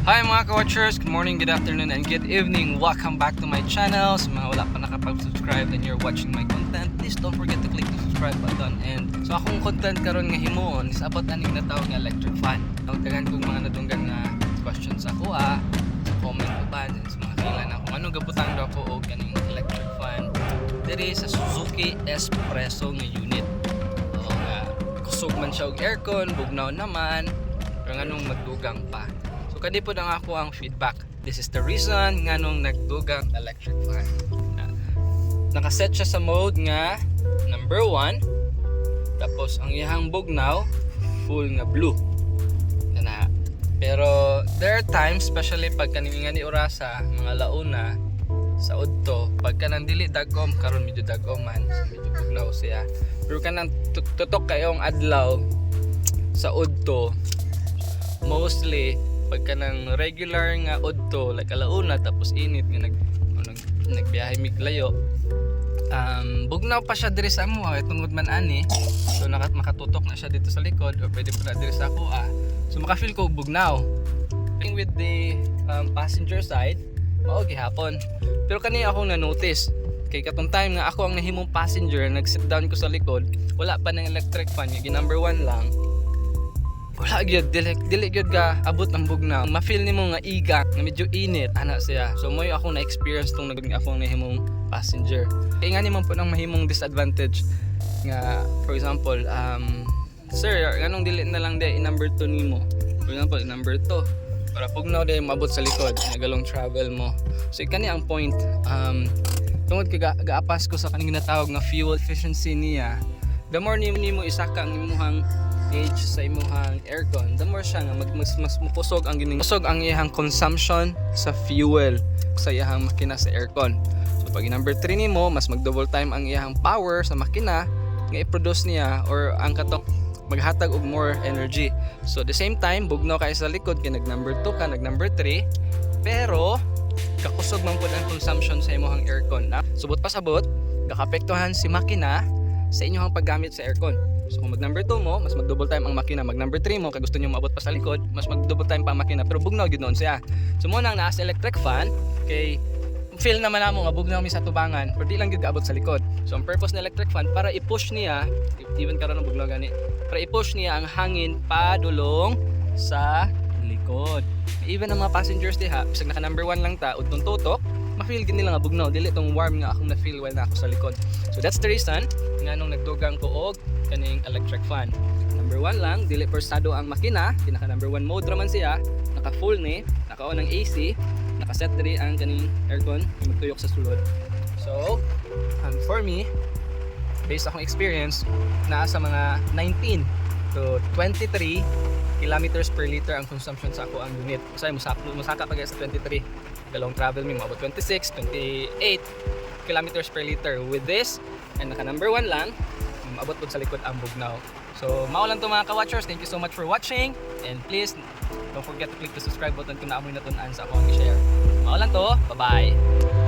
Hi mga ka-watchers, good morning, good afternoon, and good evening. Welcome back to my channel. Sa mga wala pa nakapag-subscribe and you're watching my content, please don't forget to click the subscribe button. And so akong content karon nga himuon is about aning natawag nga electric fan. Ang daghan kong mga nadunggan nga questions ako sa comment ko ba din sa mga kailan kung anong gabutan daw ko og kaning electric fan. Diri sa Suzuki Espresso nga unit. O nga kusog man siya og aircon, bugnaw naman, pero nganong magdugang pa. So kadi po na ako ang feedback. This is the reason nga nung nagdugang electric fan. Nakaset siya sa mode nga number 1. Tapos ang iyang bugnaw full nga blue. Na. Pero there are times, especially pag kaning nga ni orasa, mga launa sa udto, pag kanang dili dagom karon medyo dagom man, medyo bugnaw siya. Pero kanang tutok kayong adlaw sa udto, mostly pagka ng regular nga udto like alauna tapos init nga nagbiyahe mig layo, bugnaw pa siya diri sa amo tungod man ani, so makatutok na siya dito sa likod o pwede pa na diri sa ako so maka-feel ko bugnaw with the passenger side mao gihapon. Pero kani ako na notice kay katong time nga ako ang nahimong passenger, nag-sit down ko sa likod, wala pa ng electric fan, yung number 1 lang. Wala gyud dili gyud ka abot ang bugnaw. Ma-feel nimo nga iga nga medyo init ana siya. So moy ako na experience tong akong nahimong passenger. Kay nga naman po nang mahimong disadvantage nga for example, sir, ganong dili na lang day number 2 nimo. For example, number 2 para bugnaw day maabot sa likod nagalong travel mo. So kani ang point, tungod kay gaapas ko sa kaning ginatawag nga fuel efficiency niya. The more nimo isaka ang imong gauge sa imong aircon, the more siya nga mas mukusog ang iyang consumption sa fuel sa iyang makina sa aircon. So pag number 3 nimo, mas mag-double time ang iyang power sa makina nga i-produce niya or ang katok maghatag og more energy. So the same time, bugnaw kay sa likod kay nag number 2 ka, nag number 3, pero kakusog man pud ang consumption sa imong aircon. Subot pa sabot, gakapektuhan si makina sa inyong paggamit sa aircon. So kung mag number 2 mo, mas mag double time ang makina. Mag number 3 mo, kay gusto niyo maabot pa sa likod, mas mag double time pa ang makina. Pero bugnaw gyud noon siya. So mo nang naa sa electric fan, kay feel naman namo nga bugnaw mi sa tubangan, pero di lang gyud abot sa likod. So ang purpose ng electric fan para i-push niya, even karon bugnaw gani, para i-push niya ang hangin padulong sa likod. Even ang mga passengers diha, bisag naka number 1 lang ta, udtong tutok, ma-feel gid nila nga bugnaw, dili tong warm nga akong na-feel while na ako sa likod. So that's the reason nga nung nagdugang ko og kaning electric fan. Number 1 lang, dili persado ang makina, pinaka number 1 mode raman siya, naka full ni, naka-on ang AC, naka-set diri ang kaning aircon, magtuyok sa sulod. So, for me, based akong experience, naa sa mga 19 to 23 kilometers per liter ang consumption sa ako ang unit. Kasi musaka pa sa 23. Galong travel mi maabot 26, 28 kilometers per liter. With this, and naka number 1 lang, maabot po sa likod ang bugnaw. So, mao lang to mga ka-watchers. Thank you so much for watching. And please, don't forget to click the subscribe button kung naamoy na tunan sa akong i-share. Mao lang to. Bye-bye!